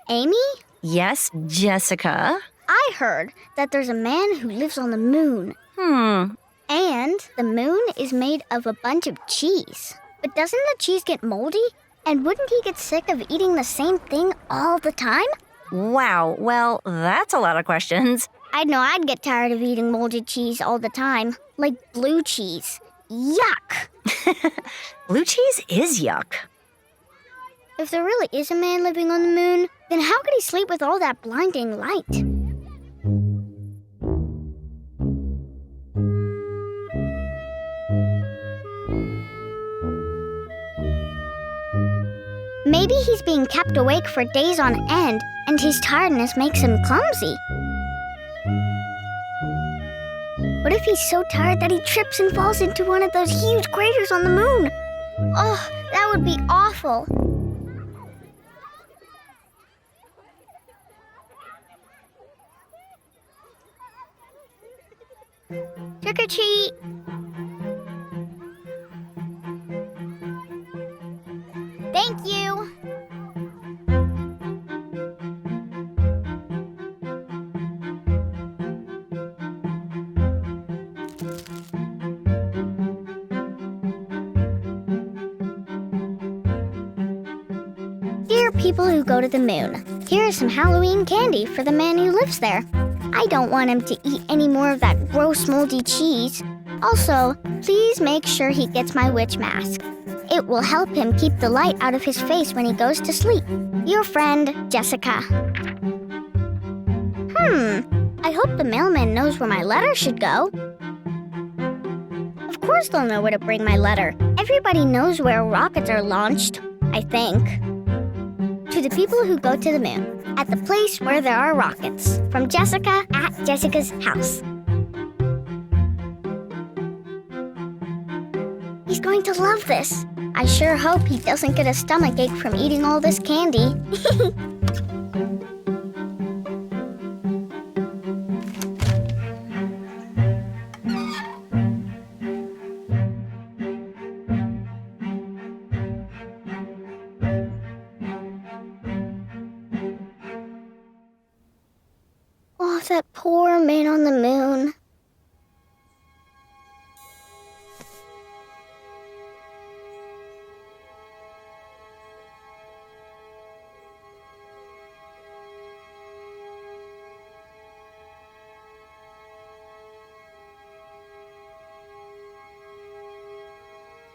Amy? Yes, Jessica? I heard that there's a man who lives on the moon. And the moon is made of a bunch of cheese. But doesn't the cheese get moldy? And wouldn't he get sick of eating the same thing all the time? Wow, well, that's a lot of questions. I know I'd get tired of eating molded cheese all the time. Like blue cheese. Yuck! Blue cheese is yuck. If there really is a man living on the moon, then how could he sleep with all that blinding light? Maybe he's being kept awake for days on end, and his tiredness makes him clumsy. What if he's so tired that he trips and falls into one of those huge craters on the moon? Oh, that would be awful. Trick or treat! Thank you! Dear people who go to the moon, here is some Halloween candy for the man who lives there. I don't want him to eat any more of that gross moldy cheese. Also, please make sure he gets my witch mask. It will help him keep the light out of his face when he goes to sleep. Your friend, Jessica. I hope the mailman knows where my letter should go. Of course they'll know where to bring my letter. Everybody knows where rockets are launched, I think. To the people who go to the moon, at the place where there are rockets. From Jessica at Jessica's house. He's going to love this. I sure hope he doesn't get a stomachache from eating all this candy. Oh, that poor man on the moon.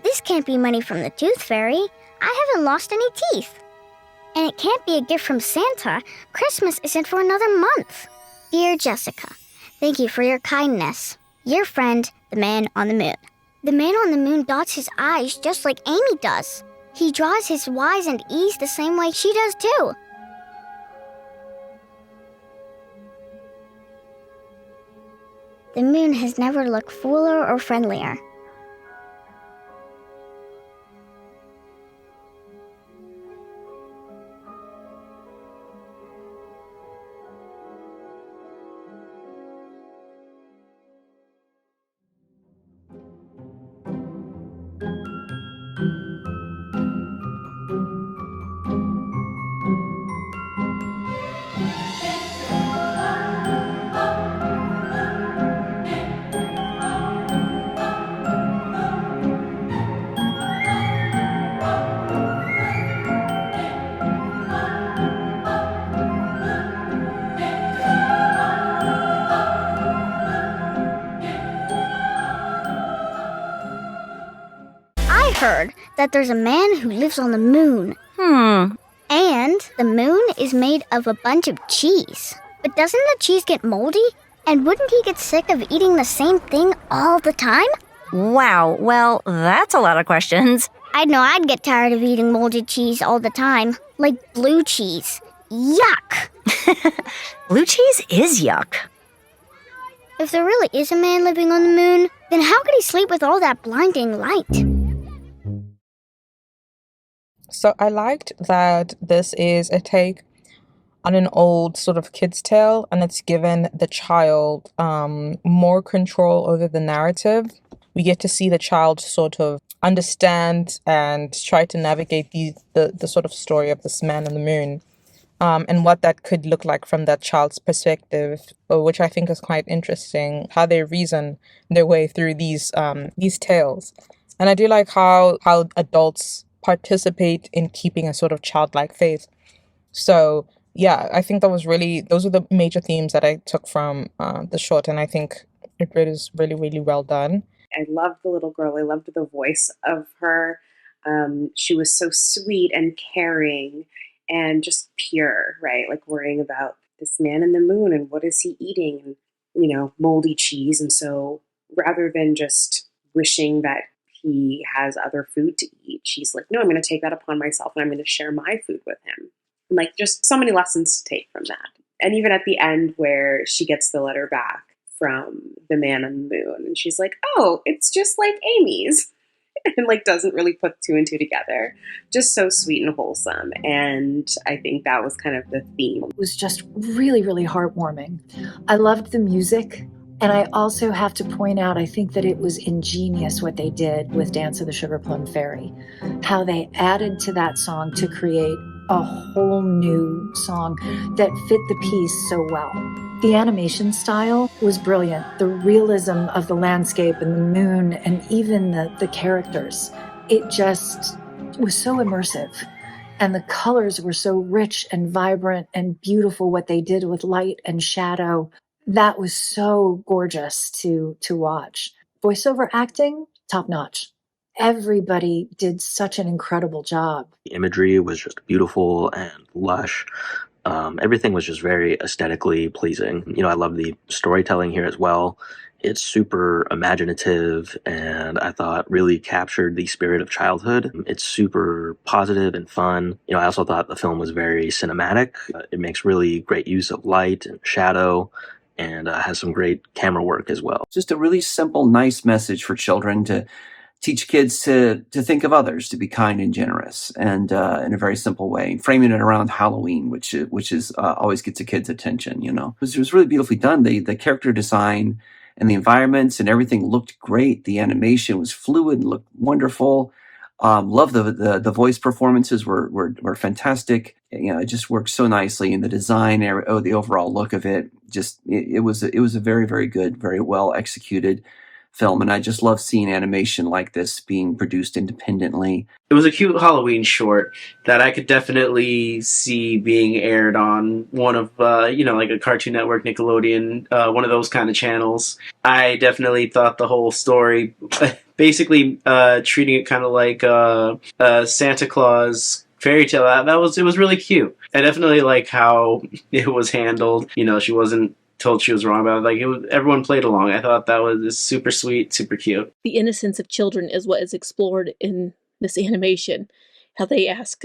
This can't be money from the Tooth Fairy. I haven't lost any teeth. And it can't be a gift from Santa. Christmas isn't for another month. Dear Jessica, thank you for your kindness. Your friend, the man on the moon. The man on the moon dots his I's just like Amy does. He draws his Y's and E's the same way she does too. The moon has never looked fuller or friendlier. I heard that there's a man who lives on the moon. And the moon is made of a bunch of cheese. But doesn't the cheese get moldy? And wouldn't he get sick of eating the same thing all the time? Wow, well, that's a lot of questions. I know I'd get tired of eating molded cheese all the time. Like blue cheese. Yuck! Blue cheese is yuck. If there really is a man living on the moon, then how could he sleep with all that blinding light? So I liked that this is a take on an old sort of kid's tale, and it's given the child more control over the narrative. We get to see the child sort of understand and try to navigate the sort of story of this man on the moon. and what that could look like from that child's perspective, which I think is quite interesting, how they reason their way through these tales. And I do like how adults participate in keeping a sort of childlike faith. So yeah, I think those are the major themes that I took from the short, and I think it is really, really well done. I loved the little girl. I loved the voice of her. She was so sweet and caring and just pure, right? Like worrying about this man in the moon and what is he eating, and moldy cheese. And so rather than just wishing that he has other food to eat, she's like, no, I'm going to take that upon myself and I'm going to share my food with him. And like, just so many lessons to take from that. And even at the end where she gets the letter back from the man on the moon, and she's like, oh, it's just like Amy's. And like doesn't really put two and two together. Just so sweet and wholesome. And I think that was kind of the theme. It was just really, really heartwarming. I loved the music. And I also have to point out, I think that it was ingenious what they did with Dance of the Sugar Plum Fairy. How they added to that song to create a whole new song that fit the piece so well. The animation style was brilliant. The realism of the landscape and the moon and even the characters, it just was so immersive. And the colors were so rich and vibrant and beautiful, what they did with light and shadow. That was so gorgeous to watch. Voiceover acting, top notch. Everybody did such an incredible job. The imagery was just beautiful and lush. Everything was just very aesthetically pleasing. I love the storytelling here as well. It's super imaginative and I thought really captured the spirit of childhood. It's super positive and fun. I also thought the film was very cinematic. It makes really great use of light and shadow and has some great camera work as well. Just a really simple, nice message for children to teach kids to think of others, to be kind and generous, and in a very simple way, framing it around Halloween, which is always gets a kid's attention. It was really beautifully done. The character design and the environments and everything looked great. The animation was fluid, looked wonderful. Love the voice performances were fantastic. It just worked so nicely, and the design, the overall look of it, it was a very, very good, very well executed film, and I just love seeing animation like this being produced independently. It was a cute Halloween short that I could definitely see being aired on one of, like a Cartoon Network, Nickelodeon, one of those kind of channels. I definitely thought the whole story, basically treating it kind of like Santa Claus fairy tale, it was really cute. I definitely like how it was handled. She wasn't told she was wrong about it. Everyone played along. I thought that was super sweet, super cute. The innocence of children is what is explored in this animation. How they ask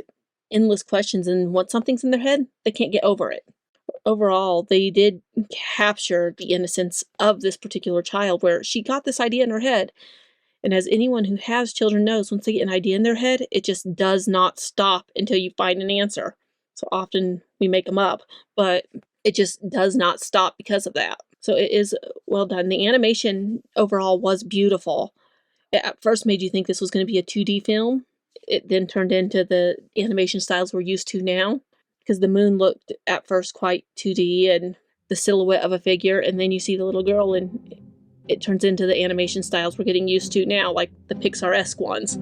endless questions, and once something's in their head, they can't get over it. Overall, they did capture the innocence of this particular child, where she got this idea in her head. And as anyone who has children knows, once they get an idea in their head, it just does not stop until you find an answer. So often we make them up, but it just does not stop because of that. So it is well done. The animation overall was beautiful. It at first made you think this was going to be a 2D film. It then turned into the animation styles we're used to now, because the moon looked at first quite 2D and the silhouette of a figure, and then you see the little girl and it turns into the animation styles we're getting used to now, like the Pixar-esque ones.